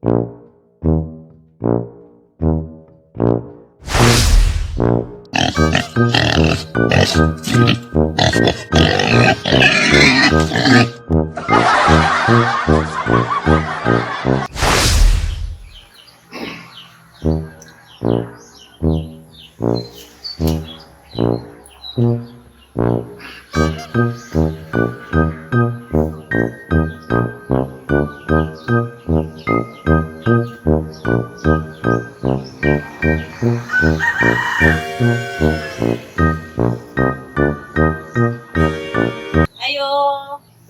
Ayo,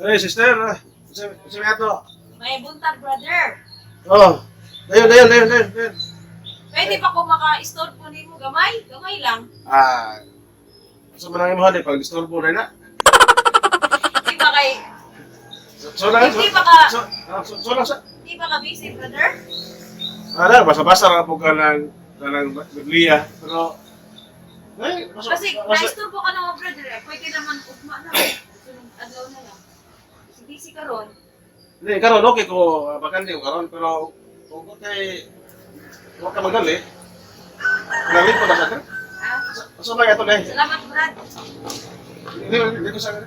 Hey, sister. Sabi ato. may buntag brother. Oh. Dayon. Pwede pa ko maka-store po nimo gamay? Gamay lang. Sa manang imuhan eh, pag disturbo na na. Di ba kay Hindi ba ka lang sa. di ba ka busy brother? Basa-basa lang po ka ng Biblia. Pero, Kasi na-store po ka naman brother eh. Pwede naman ugma na. Sunod adlaw na lang. Kasi busy ka ron. Hindi, karon okay ko, bakante ko karon, pero kung huwag ka magali, nalit po na sa akin. Ah, So, may ato na eh. salamat brad. Hindi ko sa akin.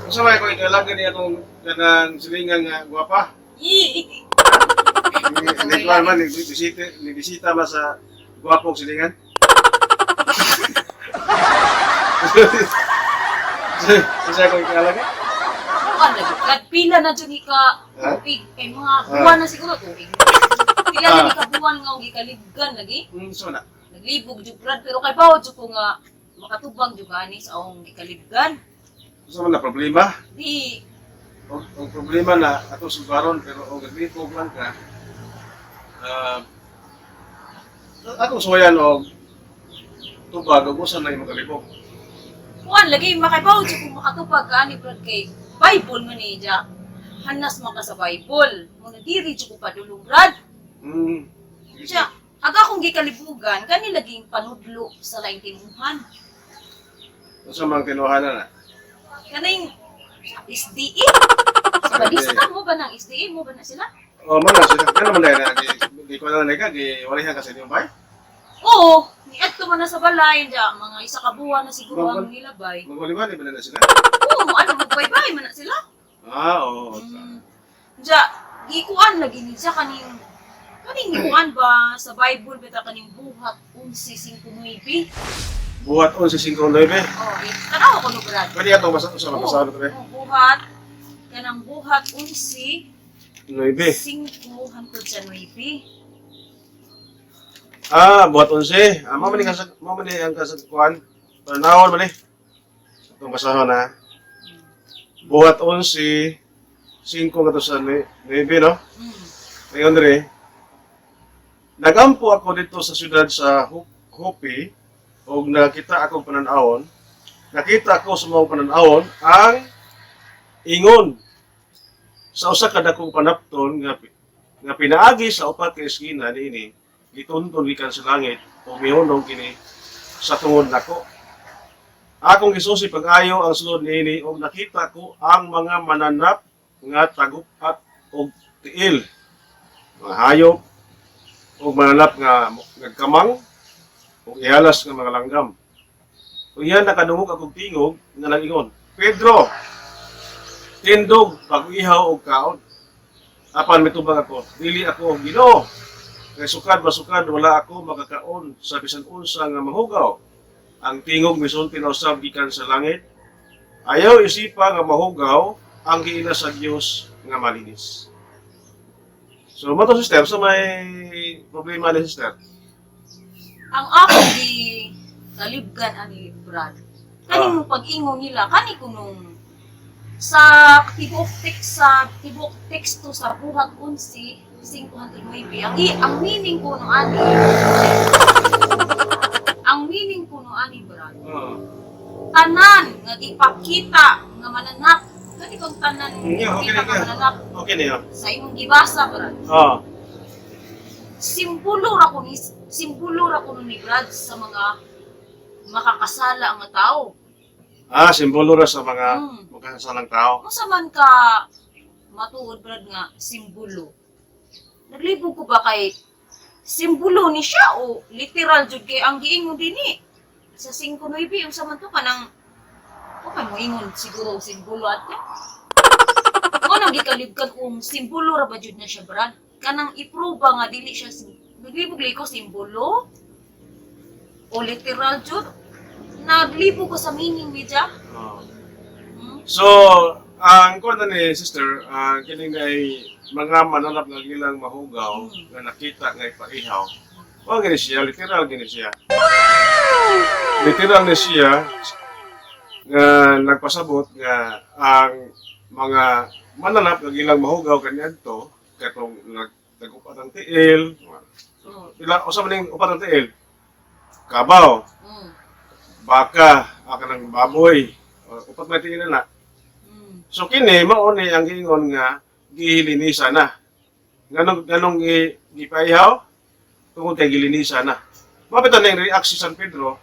So, may ko ikalagan niya itong kanang silingan nga guwapa. Yee! Hindi ko naman, nibisita ba sa guwapong silingan? Kasi ako ikalagan. Ano lagi? Pila na dyan ka tubig. Kay mga buwan na siguro tubig. Pila na ni ka buwan nga gikalibgan lagi. So na. Naglibog jud brad pero kay bawod jud ko nga makatubang jud ani sa akong gikalibgan. So man na problema. Di Ang problema na ato sugaron pero o gaglipog lang ka. Atong suwayan o tubag o gusto na yung magalipog. kuan lagi makaibaw jud ko makatubag ka ani brad kay Bible man ni ja. Hanas man ka sa Bible. Mo na diri jud ko padulong brad. Siya, aga kong gikalibugan, kani laging panudlo sa laing timuhan. So mang tinuhanan na. Kaning SDE. Sa balista mo ba ng SDE? Mo ba na sila? O man na sila. Kaya naman dahil na. Di ko na nalika. Di walihan kasi yung bay. Oo, niadto man na sa balay, ja, mga isa ka buwan na siguro ang nilabay. Magwaliwali ba na sila? Oo, ano, magbaybay man na sila. Oo. Ja, gikuan lagi ni siya kaning gikuan ba sa Bible bita kaning buhat 11:5. Buhat 11:59. Oh, tanaw ko no brad. Pwede atong sa mapasalo ko Oo, buhat kanang buhat 11:5 9. hangtod sa 9. Buhat 11. Mamani ang kasagkuhan. Panahon man eh. Itong basahon na. Buhat 11. 5 nga to sa 9, no? Ngayon rin. Nagampo ako dito sa syudad sa Hopi o nakita akong pananawon. Nakita ko sa mga pananawon ang ingon sa usa ka dakong panapton nga pinaagi sa upat ka eskina niini gitunton gikan sa langit o mihunong kini sa tungod nako. Akong gisusi pag-ayo ang sulod niini o nakita ko ang mga mananap nga tagupat og tiil, mga hayop o mananap nga nagkamang o ihalas nga mga langgam. Kung yan nakadungog akong tingog nga nag-ingon, Pedro, tindog pag-ihaw og kaon. Apan mitubang ako, dili ako Ginoo. Kay sukad wala ako makakaon sa bisan unsa nga mahugaw. Ang tingog misulti na usab gikan sa langit. Ayaw isipa nga mahugaw ang giila sa Dios nga malinis. So, mo to sister, so may problema ni sister. Ang ako di talibgan ani brad. Kani mo pag-ingon nila, kani kunong sa tibok teksto sa buhat 11:5 ang meaning ko no ani. Ang meaning ko no ani brad. Tanan nga ipakita nga mananap. Kani kung tanan nga mananap. Okay niya. Sa imong gibasa brad. Simbolo ra ko ni brad sa mga makakasala nga tao. Simbolo ra sa mga magkasalang tao. Kung sa man ka matuod brad nga simbolo. Naglibog ko ba kay simbolo ni siya o literal jud kay ang giingon dinhi sa 5-9 yung sa man to kanang okay mo ingon siguro simbolo at mo nang gikalibkan kung simbolo ra ba jud na siya brad kanang iproba nga dili siya naglibog ko simbolo o literal jud naglibog ko sa meaning medya. So, ang kuwanta ni sister, kining ay mga mananap nga ilang mahugaw nga nakita nga ipaihaw. O gini siya, literal gini siya. Literal ni siya nga nagpasabot nga ang mga mananap nga ilang mahugaw kaniadto katong nag-upat ng tiil. Pila usa man ning upat ng tiil? Kabaw, baka, kanang baboy, upat man tiil na. So kini mao ni ang giingon nga gihilinisa na. Ganong gipaihaw tungod kay gilinisa na. Mapitan na yung reaction sa San Pedro.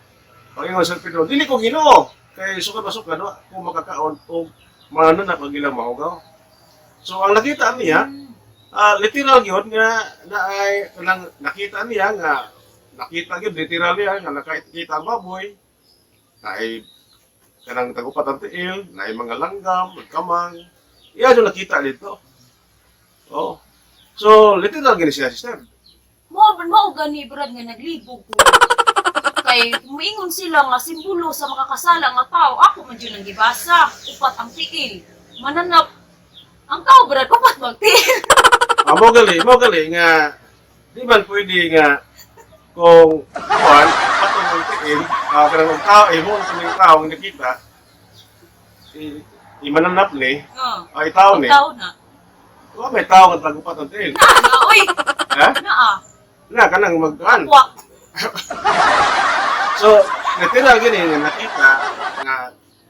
Pag-ingon sa San Pedro, dili ko Ginoo kay sukad-sukad kung makakaon og mga na pag ilang mahugaw. So ang nakita niya literal gyud nga naay kanang nakita niya nga nakita gyud literal niya nga nakita ang baboy. Naay kanang tagupat ang tiil, naay mga langgam, kamang. Iya yung nakita dito. Oh. So, literal gini siya, sister. Mao gani brad nga naglibog ko. Kay muingon sila nga simbolo sa makakasala nga tao, ako man jud ang gibasa, upat ang tiil. Mananap ang tao brad upat magtiil. Mo gali nga di man pwede nga kung kuan patong ang tiil, kanang ang tao mo ang tao nga nakita imananap ni ay tao ni. Tao na. Wa may tao nga tagupat ang tiil. Na oy. Ha? Na kanang magkuan. Wa. So, literal gini nga nakita nga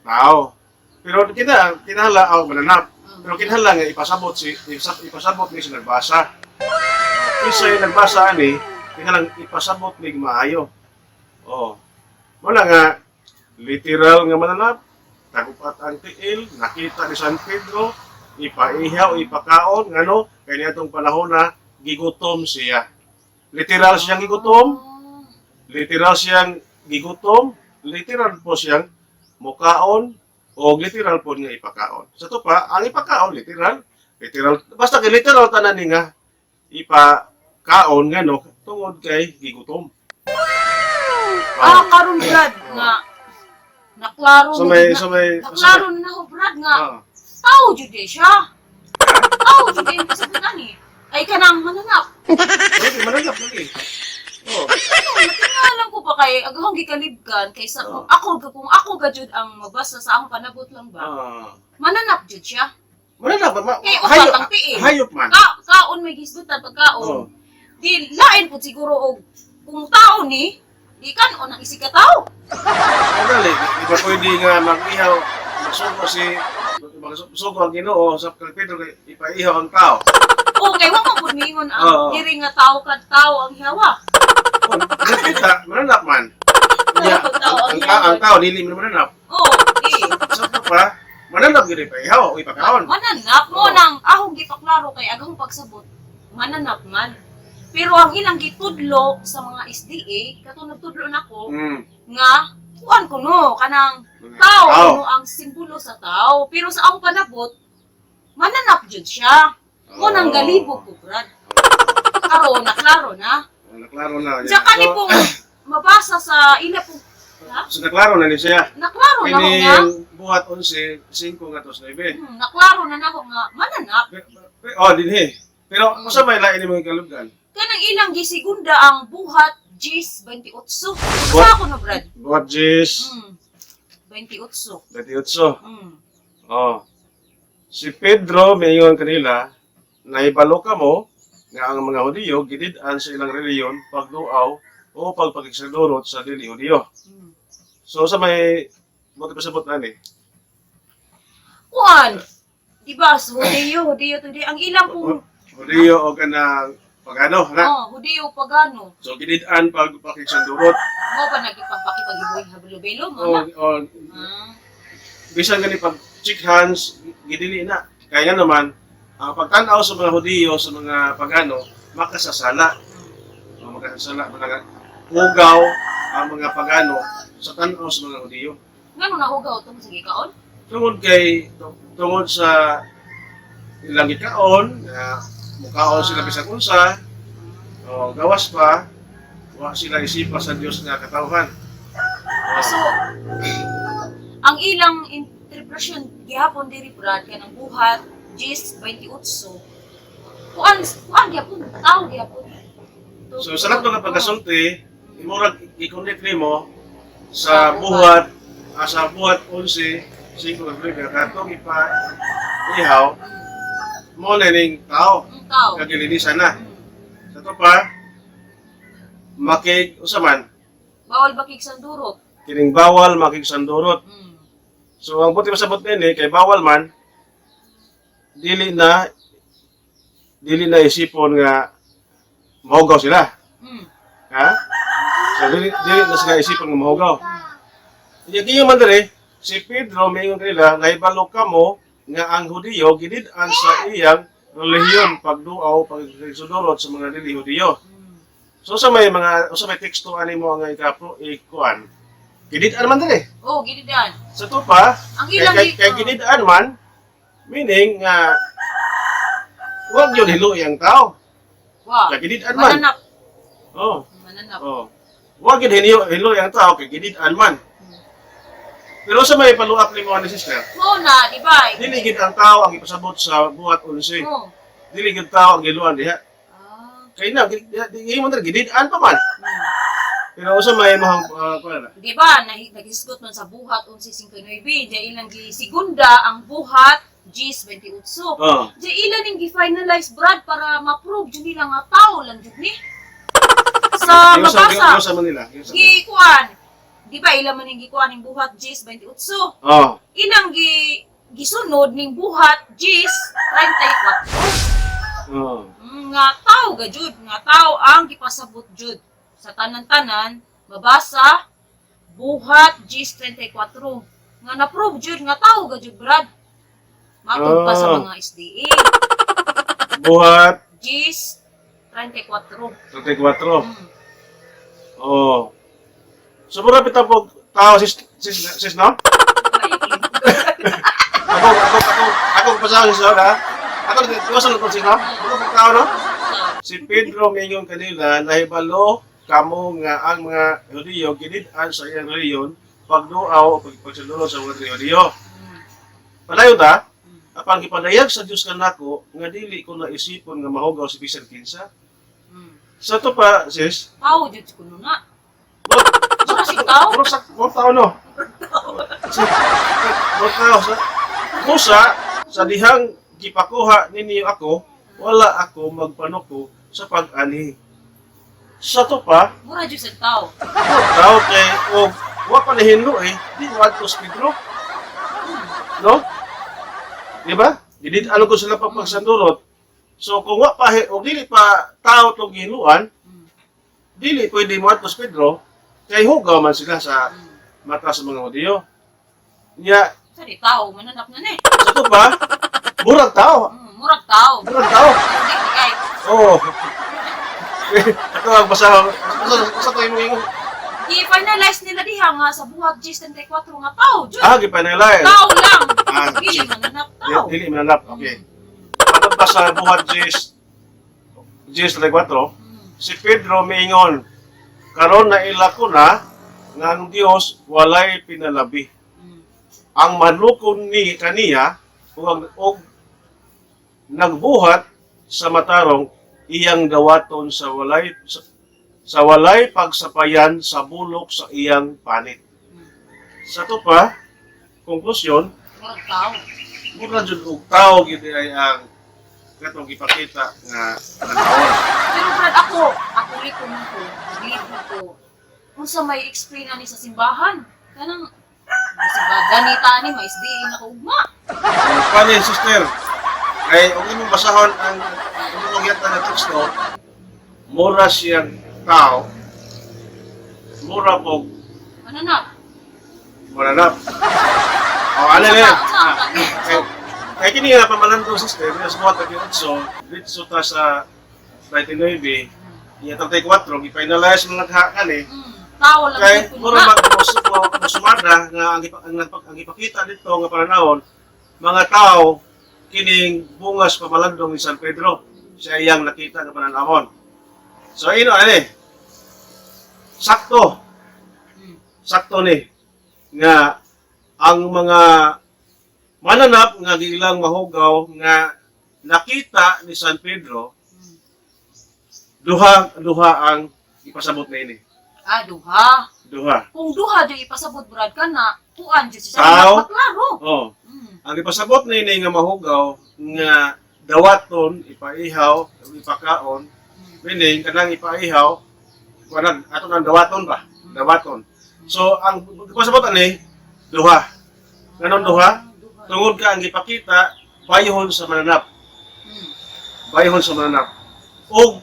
tao. Pero kinahanglan ako mananap. Pero kinahanglan nga ipasabot ni sa nagbasa. Isa yung nagbasa ani, kinahanglan ipasabot ni maayo. Oh. Wala nga literal nga mananap, tagupat ang tiil, nakita ni San Pedro, ipaihaw, ipakaon, ngano, kay niadtong panahon na gigutom siya. Literal siyang gigutom, literal po siyang mukaon, o literal po niya ipakaon. Sa to pa, ang ipakaon, literal, basta kay literal tanan ni nga, ipakaon, ngano, tungod kay gigutom. Karon brad nga naklaro naklaro na ho brad nga tao jud siya. Tao jud yung kasabutan ni. Ay kanang mananap. Mananap lagi. Oh. Natingalan ko pa kay aghang gikalibkan kaysa kung ako gajud ang mabasa sa akong panabot lang ba. Mananap jud siya. Mananap ba? Hayop man. Kaon may gisgutan pagkaon. Di lain pud siguro og kung tao ni di kan o nang isig ka tao. Dali, di ba pwede nga mag-ihaw, masugo ang Ginoo sa kay Pedro ipaihaw ang tao. Okay, wa mo pud mingon ang diri nga tao kad tao ang hiyawa. Nakita, mananap man. Ang tao dili man mananap. Di. So pa, mananap gid ipaihaw o ipakaon. Mananap mo nang ahong gipaklaro kay agang pagsabot. Mananap man. Pero ang ilang gitudlo sa mga SDA, katong nagtudlo nako nga kuan kuno kanang tao kuno ang simbolo sa tao. Pero sa akong panabot, mananap jud siya. Mo nang galibog ko brad. Karon naklaro na. Naklaro na. Sa kani pong mabasa sa ila pong So naklaro na ni siya. naklaro na ko nga. Buhat 11, 5 nga tos 9. Naklaro na nako nga mananap. Dinhi. Pero usa may lain ni mga kalugdan. Kanang ilang gisigunda ang buhat Gis 28. Sa ako no brad. Buhat Gis 28. 28. Si Pedro mayon kanila naibalo ka mo nga ang mga Hudiyo gidid-an sa ilang reliyon pagduaw o pagpagigsadurot sa dili Hudiyo. So sa may pasabot na ni. Kuan. Diba, Hudiyo today ang ilang pong Hudiyo o kanang pagano, na? Hudiyo pagano. So, gidid-an pagpakigsadurot. Mo ba nagipagpakipagibuhay hablo-belo mo? Bisan gani pag check hands, gidili na. Kaya naman, ang pagtanaw sa mga Hudiyo, sa mga pagano, makasasala. Makasasala, mga hugaw ang mga pagano sa tanaw sa mga Hudiyo. Ngano nahugaw itong sige kaon? Tungod sa ilang gikaon, mukaon sila bisag unsa, o gawas pa, wa sila isipa sa Dios nga katawhan. So, ang ilang interpretasyon gihapon diri Brad kanang buhat Gis 28. Kuan gyapon tao gyapon. So sa lahat ng pagkasulti, imurag i-connect nimo sa buhat, sa buhat 11, 5 ng Biblia, katong iha-ihaw, mo na ning tao, Tao. kagilinisan na. Sa to pa, makig, usaman, Bawal bakig sandurot. kining bawal makig sandurot. So ang buti masabot nini, kay bawal man, dili na isipon nga mahugaw sila. Ha? So dili na sila isipon nga mahugaw. Yung man diri, si Pedro mingon kanila, nahibalo kamo nga ang Hudiyo gidid-an sa iyang relihiyon pagduaw pagsudurot sa mga dili Hudiyo. So sa may teksto ani mo nga ikuan. Gidid-an man diri. Oh, ginidan. Sa to pa, Ang ilang kay gidid-an man, meaning nga wag yun hilo yang tao. Wow. Kay gidid-an man. Mananap. Oh. Mananap. Oh. Wag yun hilo yang tao kay gidid-an man. Pero sa may paluap ni mo ni sister, Mo na, di ba? dili gid ang tao ang ipasabot sa buhat 11. Oh. Dili gid tao ang giluan diha. Ah. Kay na di mo diri gidid-an pa man. Pero sa may mahang kuan. Di ba, nagisgot man sa buhat 11.59, di ilang segunda ang buhat Gis 28. Oh. Di ilan yung gi-finalize, Brad, para ma-prove dyan nila nga tao lang dyan ni. Sa mabasa, Sa Manila. gikuan. Di ba, ilan man yung gikuan yung buhat Gis 28. Oh. Ilang gisunod ning buhat Gis 34. Oh. Nga tao ga jud, nga tao ang gipasabot jud sa tanan-tanan mabasa buhat Gis 34 nga na-prove jud nga tao ga jud, Brad. Matod pa sa Oh. mga SDA. Buhat Gis 34. 34. Oh. So mura bitaw po tao sis no? Ako pasaw sis no, ha? Ako tiwasan ko sis no? Ako po tao no? Si Pedro mingon kanila nahibalo kamo nga ang mga Hudiyo gidid-an sa iyang reliyon pagduaw o pagsadulog sa mga Hudiyo. Padayon ta, apan gipadayag sa Dios kanako nga dili ko na isipon nga mahugaw si bisan kinsa. Sa to pa sis, Tao jud kuno na. Sura si tao. Pero sa tao no. Musa sa dihang gipakuha ninyo ako, wala ako magpanuko sa pag-ani. Sa to pa, Mura jud sa tao. tao kay o wa pa nahinlo di wad to Pedro. No? Di ba? Gidid-an ko sila pagsandurot. So kung wa pa o dili pa tao tong gihiluan, dili pwede mo atos Pedro kay hugaw man sila sa mata sa mga Hudiyo. Nya Sa di tao mananap na ni. sa to pa, murag tao. Murag tao. Murag tao. Hindi kay Oo. Ito ang basa to yung i-finalize nila diha nga sa buhat Gis 34 nga tao jud. gipanelay. Tao lang. Ah. Dili mananap tao. Dili mananap. Okay. Patod pa sa buhat Gis 34, si Pedro miingon, karon na ilako na nga ang Dios walay pinalabi. Ang manlukon ni kaniya og nagbuhat sa matarong iyang dawaton sa walay pagsapayan sa bulok sa iyang panit. Sa to pa, konklusyon, Murag tao. mura jud og tao gid ay ang katong ipakita nga tanawon. Pero Brad, ako liko man ko, naglito ko. Kung sa may explain ani sa simbahan, kanang simbahan, ganita ni, mais di na kaugma. Pani sister, ay og imong basahon ang imong yata na teksto, mura siyang tao, mura po Mananap. mananap. O ano na yan? Kaya kini nga pamalando sister, yes mo ta so dito ta sa 29, iya 34 gi-finalize mo naghakan eh. Tao lang Kay yung mura sumada nga ang ipakita dito nga panahon mga tao kining bungas pamalandong ni San Pedro sa iyang nakita nga pananahon. So ino ani sakto ni nga ang mga mananap nga gilang mahugaw nga nakita ni San Pedro duha ang ipasabot na ini. Duha. Duha. Kung duha di ipasabot brad ka na, kuan jud siya Tao. maklaro. Oh. Ang ipasabot na ini nga mahugaw nga dawaton ipaihaw ipakaon meaning kanang ipaihaw kanang ato nang dawaton ba? Dawaton. So ang ipasabot ani duha. Ganon duha? Tungod ka ang ipakita bayhon sa mananap. Bayhon sa mananap. O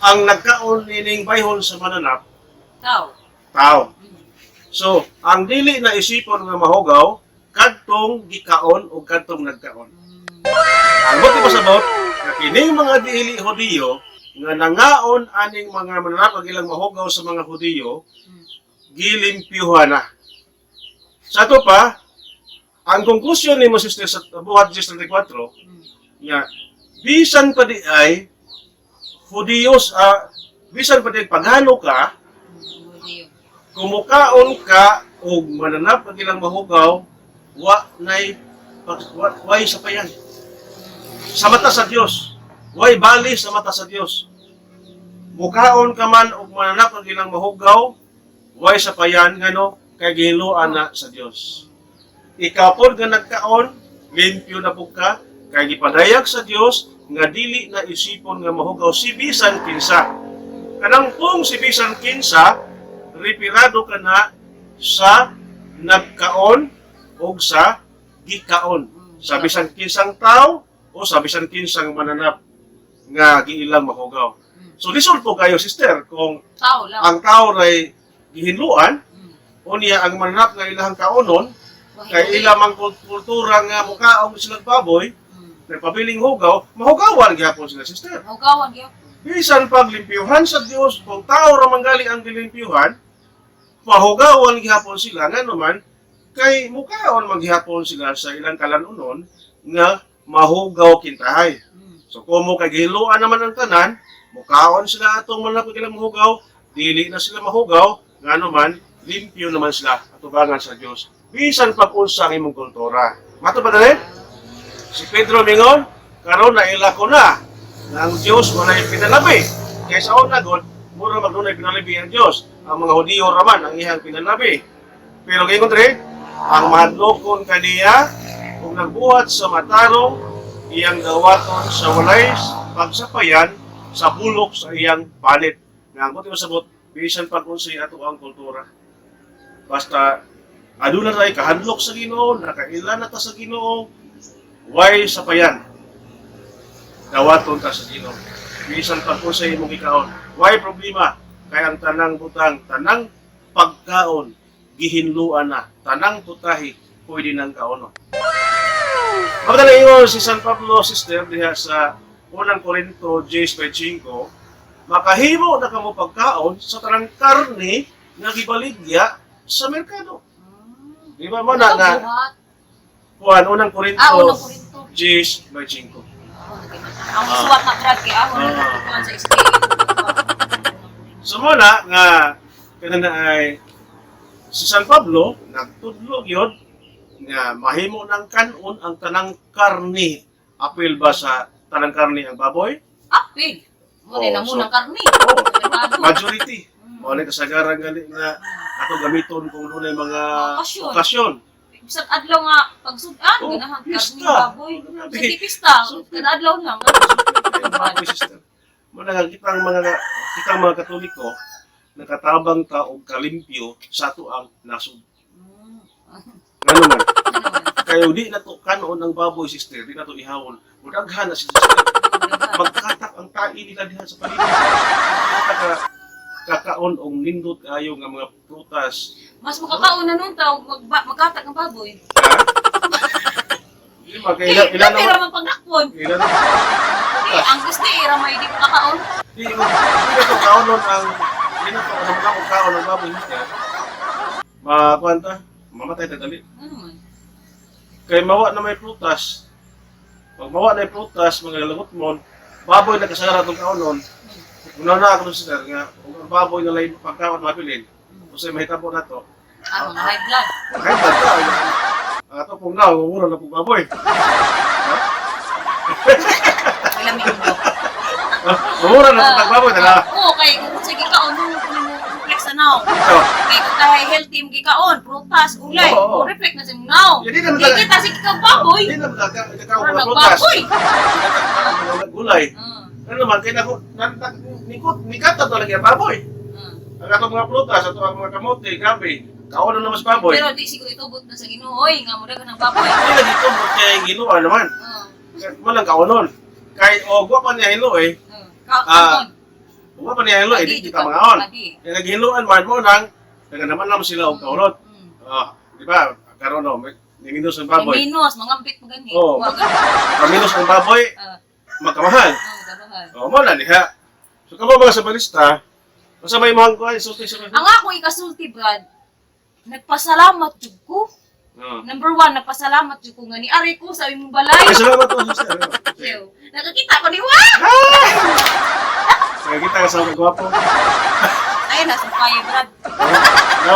ang nagkaon nining bayhon sa mananap tao. So, ang dili na isipon nga mahugaw kadtong gikaon o kadtong nagkaon. Ang buti pasabot nga kining mga dili Hudiyo nga nangaon aning mga mananap ang ilang mahugaw sa mga Hudiyo gilimpyuhan na. Sa to pa, ang konklusyon ni mo sister sa buhat 34 nga bisan pa di ay Hudiyos bisan pa di paghano ka kumukaon ka o mananap ang ilang mahugaw way sa payan sa mata sa Dios way bali sa mata sa Dios mukaon ka man o mananap ang ilang mahugaw way sa payan ngano kay gihiluan na sa Dios ikaw pod nga nagkaon limpyo na pud ka kay gipadayag sa Dios nga dili na isipon nga mahugaw si bisan kinsa kanang pong si bisan kinsa retirado ka na sa nagkaon o sa gikaon. Sa bisan kinsang tao o sa bisan kinsang mananap nga giilang mahugaw. So resulto kayo sister kung Tao lang. ang tao ay gihinluan o niya ang mananap nga ilahang kaonon kay ilang kultura nga mukaong silang baboy nagpabiling hugaw, mahugawan gyapon sila sister. Mahugawan gyapon. Bisan paglimpyuhan sa Dios kung tao ra manggali ang gilimpyuhan mahugawan gihapon sila nga naman kay mukaon maghihapon sila sa ilang kalanunon nga mahugaw kintahay. So kung mo kay gihiluan naman ang tanan, mukaon sila atong manapag ilang mahugaw, dili na sila mahugaw, nga naman limpyo naman sila atubangan sa Dios. Bisan pag unsa ang imong kultura. Mato ba dali? Si Pedro mingon, karon na ilako na nga ang Dios walay pinalabi. Kaysa una god mura magdunay pinalabi ang Dios. Ang mga Hudiyo raman ang iyang pinalabi. Pero kay kontre, ang mahadlokon kaniya kung nagbuhat sa matarong iyang dawaton sa walay pagsapayan sa bulok sa iyang palit. Nga ang motibo sabot bisan pag unsay ato ang kultura. Basta aduna ray kahadlok sa Ginoo, nakailan na ta sa Ginoo, way sapayan. Dawaton ta sa Ginoo. Bisan pag unsay imong gikaon, way problema. Kaya ang tanang butang, tanang pagkaon, gihinluan na, tanang putahi, pwede nang kaono. Magdala ingon si San Pablo, sister, diha sa 1 Corinto 10:5, makahimo na kamo pagkaon sa tanang karne nga gibaligya sa merkado. Di ba mo na nga, 1 Corinto 10:5. Ang suwat na brad kay ako na sa stage. So muna nga kanana ay si San Pablo nagtudlo gyud nga mahimo ng kanon ang tanang karni. Apil ba sa tanang karni ang baboy? Apil. Mo na mo ng karni. Majority. Mo na kasagaran gali nga ato gamiton kung dunay mga okasyon. Bisag adlaw nga pagsudan ganahan karni baboy. Sa pista, kada adlaw lang. Mga kitang mga Katoliko nakatabang ta og kalimpyo sa ato ang nasod. Ngano man? Kayo di na to kanon ang baboy sister, di na to ihawon. Mudaghan na si sister. Magkatak ang tai nila diha sa paligid. Kakaon og nindot kayo nga mga prutas. Mas makakaon na nun tao magkatak ang baboy. Di ba, kaya Eh, ilan dami naman? ramang pagnakpon. Ilan naman? Eh, ang gusto eh, ramay di makakaon. Di na to kaon nun ang, di na to naman ako kaon ng baboy niya. Makuwanta, mamatay na dali. Ano man? Kaya mawa na may prutas. Pag mawa na yung prutas, mga lagot mo, baboy na kasara itong kaon nun. Una na ako sir nga, kung ang baboy na lang pagkaon mabilin, kasi mahitabo na to. Ano, high blood. Kahit ba ka, ato pong na, umura na pong baboy. Wala may ulo. Umura na pong baboy, tala. Oo, kay kung sige kaon, nung reflex na now. Ito. Kay kung tayo healthy mo gikaon, prutas, ulay, Oo. reflect na siya now. Hindi naman Hindi kita sige ka baboy. Hindi naman kakao Para mga prutas. nagbaboy. Mga gulay. Ano naman, kaya nikata talaga yung baboy. Ang atong mga prutas, ato ang mga kamote, gabi, kaon na naman sa baboy. Pero di siguro itubot na sa Ginoo, oy, nga mo dagan ng baboy. Hindi na dito, kaya yung ginawa naman. Walang kaon nun. Kahit, gwa pa niya hilo eh. Kaon. Gwa pa niya hilo eh, di kita mga on. Kaya naghiluan man mo nang, naman naman sila og kaunod. Di ba, karon no, may minus ang baboy. Minus, mga ambit mo gani. Oo. Kaminus ang baboy, magkamahal. Gabahan. Mo na niya. So kamo mga sabalista, basta may mahang ko ay sulti sa Ang akong ikasulti, Brad, nagpasalamat jud ko. Number 1, nagpasalamat jud ko nga ni ari ko sa imong balay. Ay, salamat po, sister. Yo, nakakita ko ni Wa. Kaya kita ka sa mga gwapo. Ayun na, sumpay, Brad. No.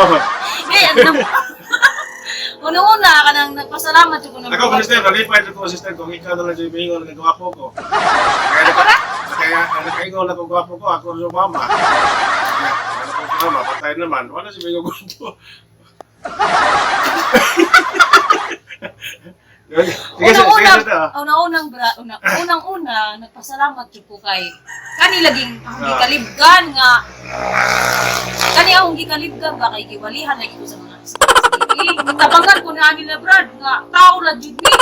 Una-una ka nang nagpasalamat jud ko ng Ako, sister, nalipay ko, sister, kung ikaw na lang yung bingon ng gwapo ko. Kaya nakaingon na kung gwapo ko, ako yung mama. Ano ko mama, patay naman. Wala si bingon gwapo. Unang-una, nagpasalamat jud ko kay kani laging akong gikalibgan nga kani akong gikalibgan ba kay giwalihan lagi ko sa mga tabangan ko na nila Brad nga tao la jud ni.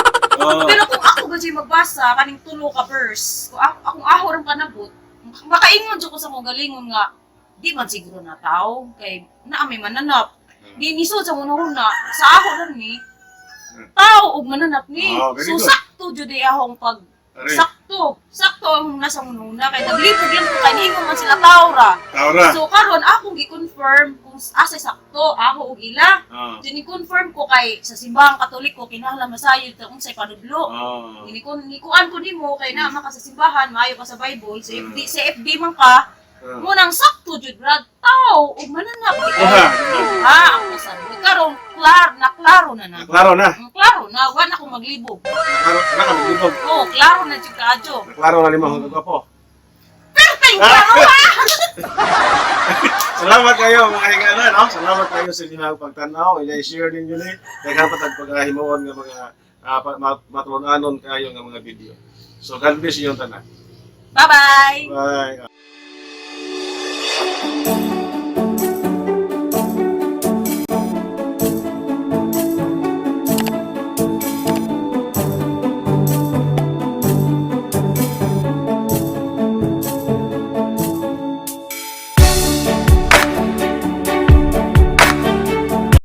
Pero kung ako gajay magbasa kaning tulo ka verse, kung akong ahor ang panabot, makaingon jud ko sa kong galingon nga di man siguro na tao kay naa may mananap. Di nisod sa una-una sa ako lang ni tao ug mananap ni. Very So good. sakto jud akong pag sakto ang nasa una kay naglipog lang ko kay hingon man sila tao ra. Taura. So karon akong gi-confirm kung asa sakto ako ug ila. Dini-confirm ko kay sa simbahang Katoliko kinahanglan masayod ta unsay panudlo. Nikuan ko nimo kay na maka sa simbahan maayo ka sa Bible. Sa FB man ka munang sakto jud Brad tao ug mananap. Ang masabi karon klaro na. Klaro na. Klaro na wa na ko maglibog. Klaro na ka maglibog. Oh, klaro na jud kaadyo. Klaro na lima hanggang gwapo. Perfect klaro ha. Salamat kayo mga higala, no? Salamat kayo sa inyong pagtanaw. I-share din yun eh. Kaya kapag paghimuon ng mga matulunanon kayo ng mga video. So, God bless inyong tanan. Bye-bye. Bye.